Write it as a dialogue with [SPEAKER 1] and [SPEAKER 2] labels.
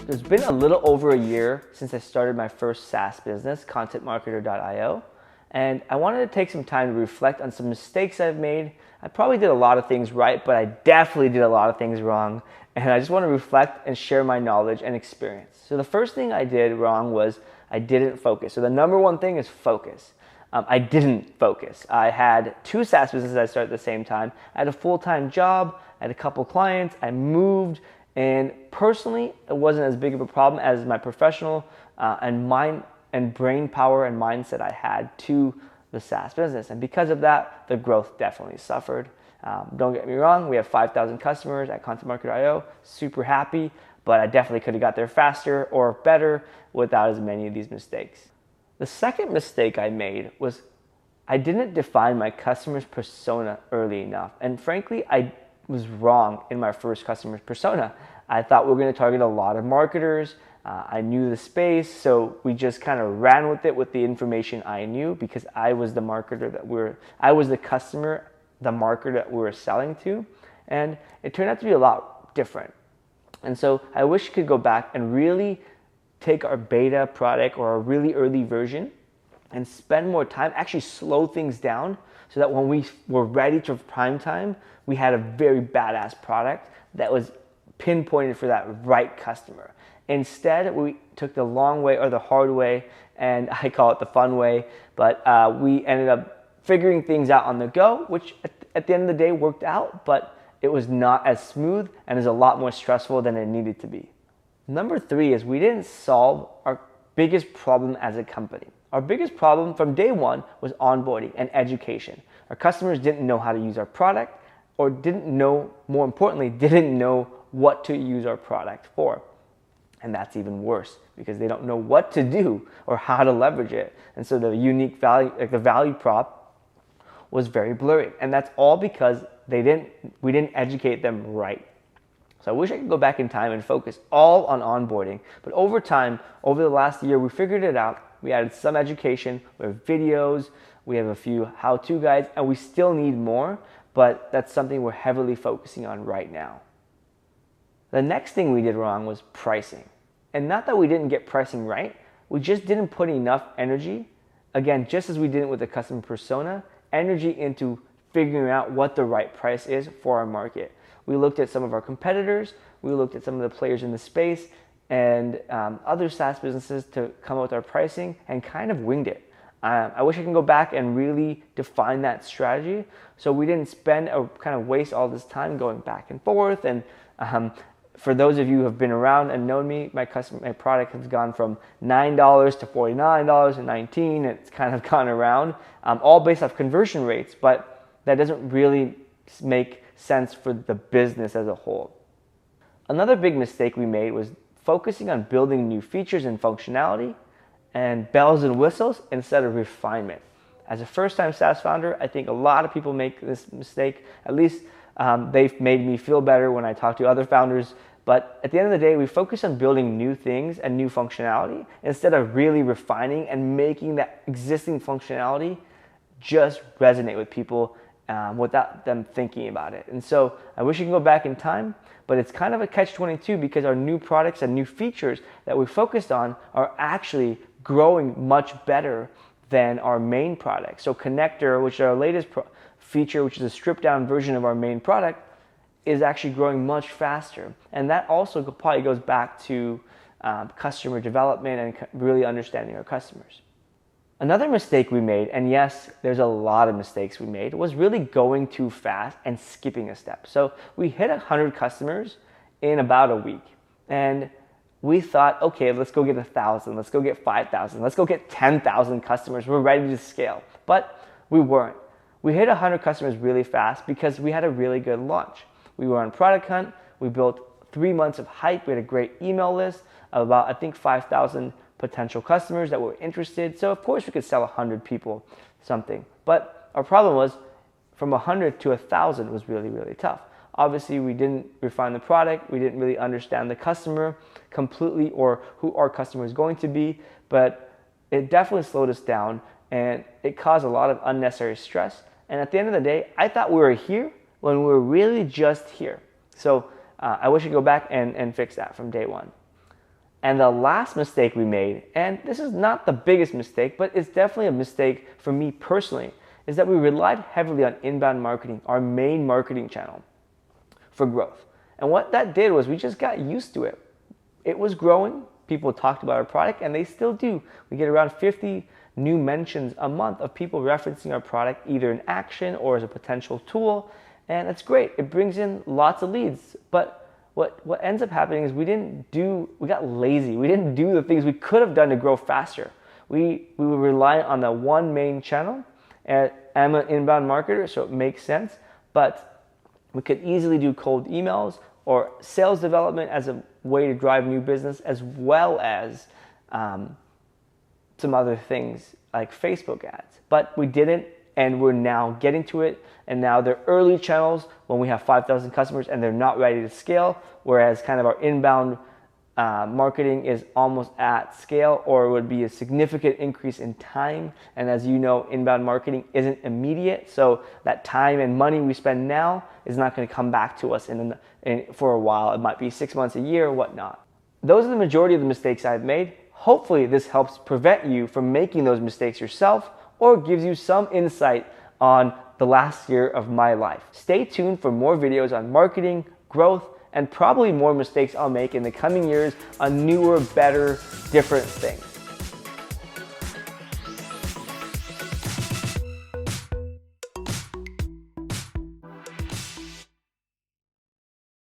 [SPEAKER 1] It's been a little over a year since I started my first SaaS business, contentmarketer.io, and I wanted to take some time to reflect on some mistakes I've made. I probably did a lot of things right, but I definitely did a lot of things wrong, and I just want to reflect and share my knowledge and experience. So the first thing I did wrong was I didn't focus. So the number one thing is focus. I didn't focus. I had two SaaS businesses I started at the same time. I had a full-time job, I had a couple clients, I moved, and personally, it wasn't as big of a problem as my professional and mind and brain power and mindset I had to the SaaS business. And because of that, the growth definitely suffered. Don't get me wrong, we have 5,000 customers at contentmarketer.io, super happy, but I definitely could have got there faster or better without as many of these mistakes. The second mistake I made was I didn't define my customer's persona early enough. And frankly, I was wrong in my first customer's persona. I thought we were going to target a lot of marketers. I knew the space, so we just kind of ran with it with the information I knew because I was the marketer I was the customer, the marketer that we were selling to, and it turned out to be a lot different. And so I wish I could go back and really take our beta product or a really early version and spend more time, actually slow things down so that when we were ready for prime time, we had a very badass product that was pinpointed for that right customer. Instead, we took the long way or the hard way, and I call it the fun way, but we ended up figuring things out on the go, which at the end of the day worked out, but it was not as smooth and is a lot more stressful than it needed to be. Number three is we didn't solve our biggest problem as a company. Our biggest problem from day one was onboarding and education. Our customers didn't know how to use our product or didn't know, more importantly, didn't know what to use our product for. And that's even worse because they don't know what to do or how to leverage it. And so the unique value, like the value prop was very blurry. And that's all because we didn't educate them right. So I wish I could go back in time and focus all on onboarding. But over time, over the last year, we figured it out. We added some education, we have videos, we have a few how-to guides, and we still need more, but that's something we're heavily focusing on right now. The next thing we did wrong was pricing. And not that we didn't get pricing right, we just didn't put enough energy, again, just as we did it with the customer persona, energy into figuring out what the right price is for our market. We looked at some of our competitors, we looked at some of the players in the space and other SaaS businesses to come up with our pricing and kind of winged it. I wish I can go back and really define that strategy so we didn't spend or kind of waste all this time going back and forth. And for those of you who have been around and known me, my product has gone from $9 to $49 and $19. It's kind of gone around, all based off conversion rates, but that doesn't really make sense for the business as a whole. Another big mistake we made was focusing on building new features and functionality and bells and whistles instead of refinement. As a first-time SaaS founder, I think a lot of people make this mistake. At least they've made me feel better when I talk to other founders. But at the end of the day, we focus on building new things and new functionality instead of really refining and making that existing functionality just resonate with people without them thinking about it. And so I wish you could go back in time, but it's kind of a catch-22 because our new products and new features that we focused on are actually growing much better than our main product. So Connector, which is our latest feature, which is a stripped-down version of our main product, is actually growing much faster. And that also probably goes back to customer development and really understanding our customers. Another mistake we made, and yes, there's a lot of mistakes we made, was really going too fast and skipping a step. So we hit 100 customers in about a week. And we thought, okay, let's go get 1,000, let's go get 5,000, let's go get 10,000 customers. We're ready to scale. But we weren't. We hit 100 customers really fast because we had a really good launch. We were on Product Hunt. We built 3 months of hype. We had a great email list of about, I think, 5,000 potential customers that were interested. So of course we could sell 100 people something. But our problem was from 100 to 1,000 was really, really tough. Obviously we didn't refine the product. We didn't really understand the customer completely or who our customer is going to be. But it definitely slowed us down and it caused a lot of unnecessary stress. And at the end of the day, I thought we were here, when we're really just here. So I wish I could go back and fix that from day one. And the last mistake we made, and this is not the biggest mistake, but it's definitely a mistake for me personally, is that we relied heavily on inbound marketing, our main marketing channel, for growth. And what that did was we just got used to it. It was growing. People talked about our product, and they still do. We get around 50 new mentions a month of people referencing our product, either in action or as a potential tool. And that's great. It brings in lots of leads. But what ends up happening is we got lazy. We didn't do the things we could have done to grow faster. We were reliant on the one main channel. And I'm an inbound marketer, so it makes sense. But we could easily do cold emails or sales development as a way to drive new business, as well as some other things like Facebook ads. But we didn't, and we're now getting to it. And now they're early channels when we have 5,000 customers and they're not ready to scale, whereas kind of our inbound marketing is almost at scale, or would be a significant increase in time. And as you know, inbound marketing isn't immediate, so that time and money we spend now is not going to come back to us for a while. It might be 6 months, a year, whatnot. Those are the majority of the mistakes I've made. Hopefully this helps prevent you from making those mistakes yourself, or gives you some insight on the last year of my life. Stay tuned for more videos on marketing, growth, and probably more mistakes I'll make in the coming years on newer, better, different things.